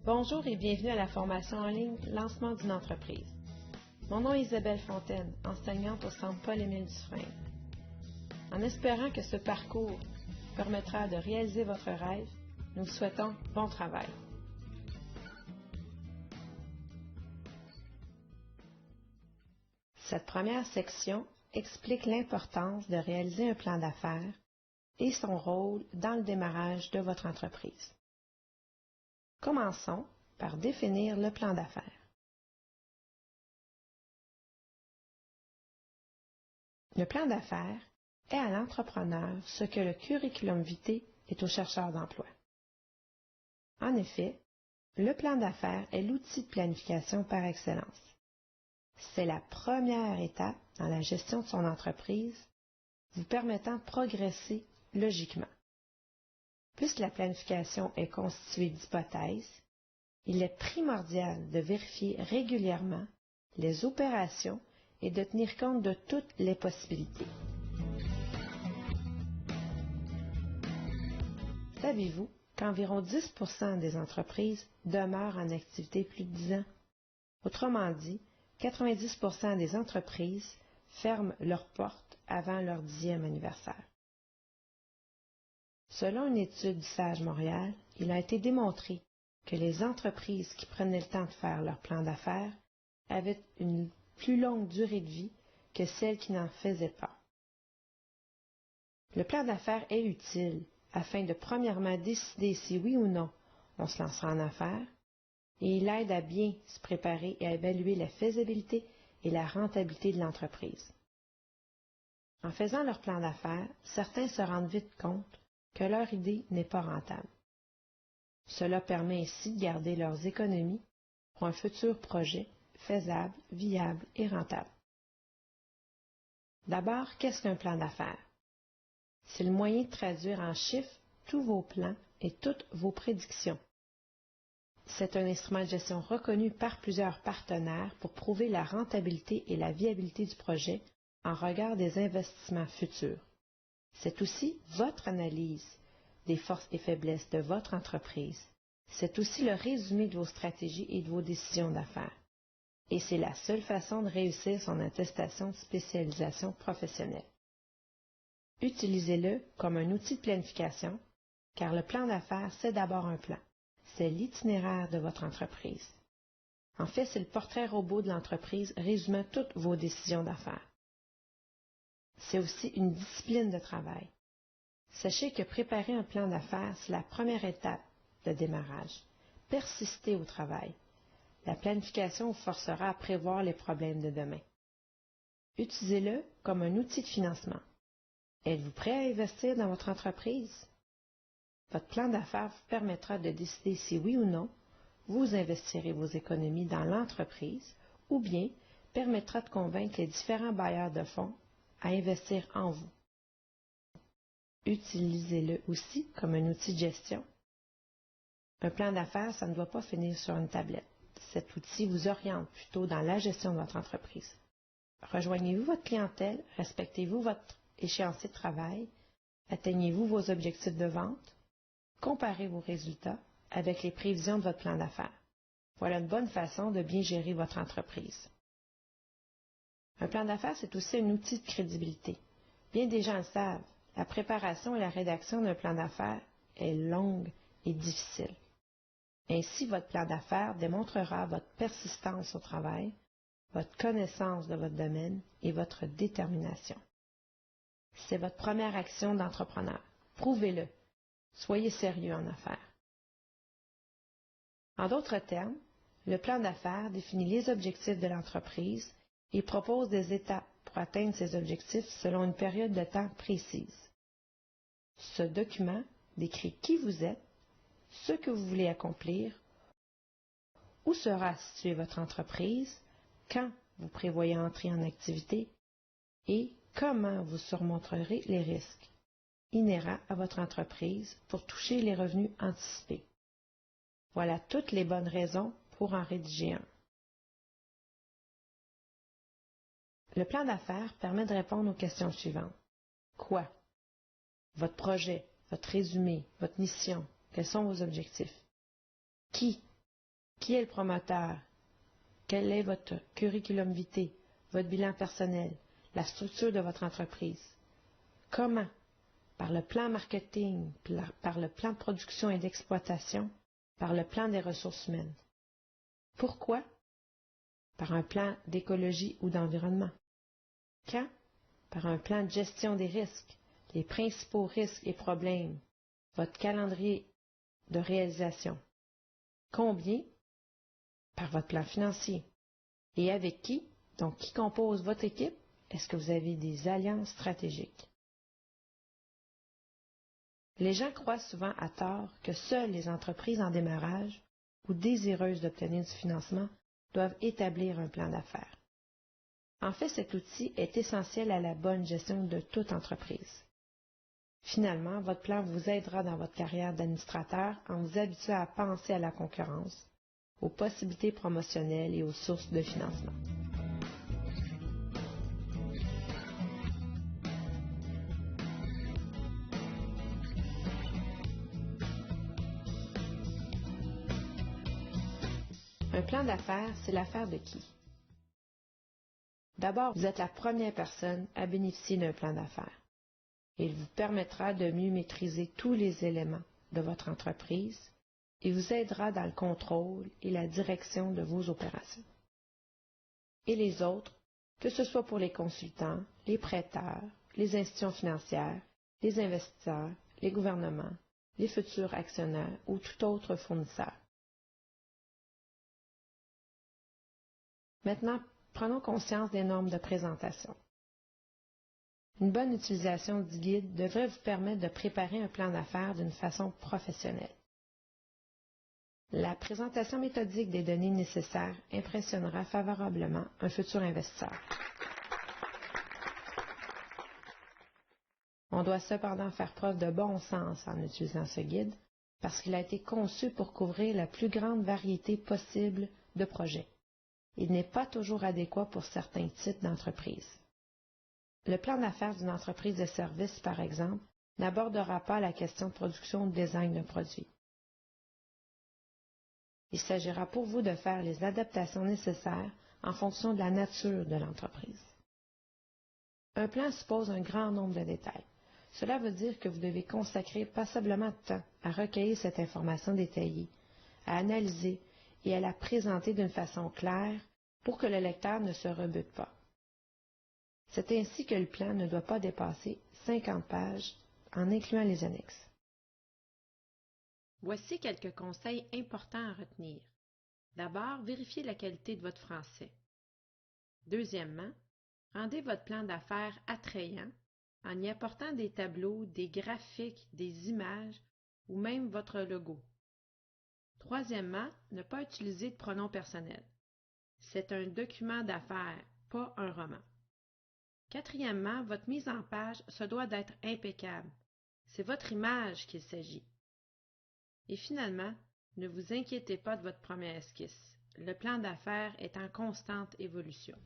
Bonjour et bienvenue à la formation en ligne Lancement d'une entreprise. Mon nom est Isabelle Fontaine, enseignante au Centre Paul-Émile Dufresne. En espérant que ce parcours permettra de réaliser votre rêve, nous vous souhaitons bon travail. Cette première section explique l'importance de réaliser un plan d'affaires et son rôle dans le démarrage de votre entreprise. Commençons par définir le plan d'affaires. Le plan d'affaires est à l'entrepreneur ce que le curriculum vitae est au chercheur d'emploi. En effet, le plan d'affaires est l'outil de planification par excellence. C'est la première étape dans la gestion de son entreprise, vous permettant de progresser logiquement. Puisque la planification est constituée d'hypothèses, il est primordial de vérifier régulièrement les opérations et de tenir compte de toutes les possibilités. Savez-vous qu'environ 10% des entreprises demeurent en activité plus de 10 ans? Autrement dit, 90% des entreprises ferment leurs portes avant leur 10e anniversaire. Selon une étude du Sage Montréal, il a été démontré que les entreprises qui prenaient le temps de faire leur plan d'affaires avaient une plus longue durée de vie que celles qui n'en faisaient pas. Le plan d'affaires est utile afin de premièrement décider si oui ou non on se lancera en affaires, et il aide à bien se préparer et à évaluer la faisabilité et la rentabilité de l'entreprise. En faisant leur plan d'affaires, certains se rendent vite compte que leur idée n'est pas rentable. Cela permet ainsi de garder leurs économies pour un futur projet faisable, viable et rentable. D'abord, qu'est-ce qu'un plan d'affaires? C'est le moyen de traduire en chiffres tous vos plans et toutes vos prédictions. C'est un instrument de gestion reconnu par plusieurs partenaires pour prouver la rentabilité et la viabilité du projet en regard des investissements futurs. C'est aussi votre analyse des forces et faiblesses de votre entreprise. C'est aussi le résumé de vos stratégies et de vos décisions d'affaires. Et c'est la seule façon de réussir son attestation de spécialisation professionnelle. Utilisez-le comme un outil de planification, car le plan d'affaires, c'est d'abord un plan. C'est l'itinéraire de votre entreprise. En fait, c'est le portrait robot de l'entreprise résumant toutes vos décisions d'affaires. C'est aussi une discipline de travail. Sachez que préparer un plan d'affaires, c'est la première étape de démarrage. Persistez au travail. La planification vous forcera à prévoir les problèmes de demain. Utilisez-le comme un outil de financement. Êtes-vous prêt à investir dans votre entreprise? Votre plan d'affaires vous permettra de décider si oui ou non vous investirez vos économies dans l'entreprise ou bien permettra de convaincre les différents bailleurs de fonds à investir en vous. Utilisez-le aussi comme un outil de gestion. Un plan d'affaires, ça ne doit pas finir sur une tablette. Cet outil vous oriente plutôt dans la gestion de votre entreprise. Rejoignez-vous votre clientèle, respectez-vous votre échéancier de travail, atteignez-vous vos objectifs de vente, comparez vos résultats avec les prévisions de votre plan d'affaires. Voilà une bonne façon de bien gérer votre entreprise. Un plan d'affaires, c'est aussi un outil de crédibilité. Bien des gens le savent, la préparation et la rédaction d'un plan d'affaires est longue et difficile. Ainsi, votre plan d'affaires démontrera votre persistance au travail, votre connaissance de votre domaine et votre détermination. C'est votre première action d'entrepreneur. Prouvez-le. Soyez sérieux en affaires. En d'autres termes, le plan d'affaires définit les objectifs de l'entreprise et propose des étapes pour atteindre ces objectifs selon une période de temps précise. Ce document décrit qui vous êtes, ce que vous voulez accomplir, où sera située votre entreprise, quand vous prévoyez entrer en activité et comment vous surmonterez les risques inhérents à votre entreprise pour toucher les revenus anticipés. Voilà toutes les bonnes raisons pour en rédiger un. Le plan d'affaires permet de répondre aux questions suivantes. Quoi? Votre projet, votre résumé, votre mission, quels sont vos objectifs? Qui? Qui est le promoteur? Quel est votre curriculum vitae, votre bilan personnel, la structure de votre entreprise? Comment? Par le plan marketing, par le plan de production et d'exploitation, par le plan des ressources humaines. Pourquoi? Par un plan d'écologie ou d'environnement. Quand? Par un plan de gestion des risques, les principaux risques et problèmes, votre calendrier de réalisation. Combien? Par votre plan financier. Et avec qui? Donc, qui compose votre équipe? Est-ce que vous avez des alliances stratégiques? Les gens croient souvent à tort que seules les entreprises en démarrage ou désireuses d'obtenir du financement doivent établir un plan d'affaires. En fait, cet outil est essentiel à la bonne gestion de toute entreprise. Finalement, votre plan vous aidera dans votre carrière d'administrateur en vous habituant à penser à la concurrence, aux possibilités promotionnelles et aux sources de financement. Un plan d'affaires, c'est l'affaire de qui? D'abord, vous êtes la première personne à bénéficier d'un plan d'affaires. Il vous permettra de mieux maîtriser tous les éléments de votre entreprise et vous aidera dans le contrôle et la direction de vos opérations. Et les autres, que ce soit pour les consultants, les prêteurs, les institutions financières, les investisseurs, les gouvernements, les futurs actionnaires ou tout autre fournisseur. Maintenant, prenons conscience des normes de présentation. Une bonne utilisation du guide devrait vous permettre de préparer un plan d'affaires d'une façon professionnelle. La présentation méthodique des données nécessaires impressionnera favorablement un futur investisseur. On doit cependant faire preuve de bon sens en utilisant ce guide parce qu'il a été conçu pour couvrir la plus grande variété possible de projets. Il n'est pas toujours adéquat pour certains types d'entreprises. Le plan d'affaires d'une entreprise de services, par exemple, n'abordera pas la question de production ou de design d'un produit. Il s'agira pour vous de faire les adaptations nécessaires en fonction de la nature de l'entreprise. Un plan suppose un grand nombre de détails. Cela veut dire que vous devez consacrer passablement de temps à recueillir cette information détaillée, à analyser et à la présenter d'une façon claire pour que le lecteur ne se rebute pas. C'est ainsi que le plan ne doit pas dépasser 50 pages en incluant les annexes. Voici quelques conseils importants à retenir. D'abord, vérifiez la qualité de votre français. Deuxièmement, rendez votre plan d'affaires attrayant en y apportant des tableaux, des graphiques, des images ou même votre logo. Troisièmement, ne pas utiliser de pronoms personnels. C'est un document d'affaires, pas un roman. Quatrièmement, votre mise en page se doit d'être impeccable. C'est votre image qu'il s'agit. Et finalement, ne vous inquiétez pas de votre première esquisse. Le plan d'affaires est en constante évolution.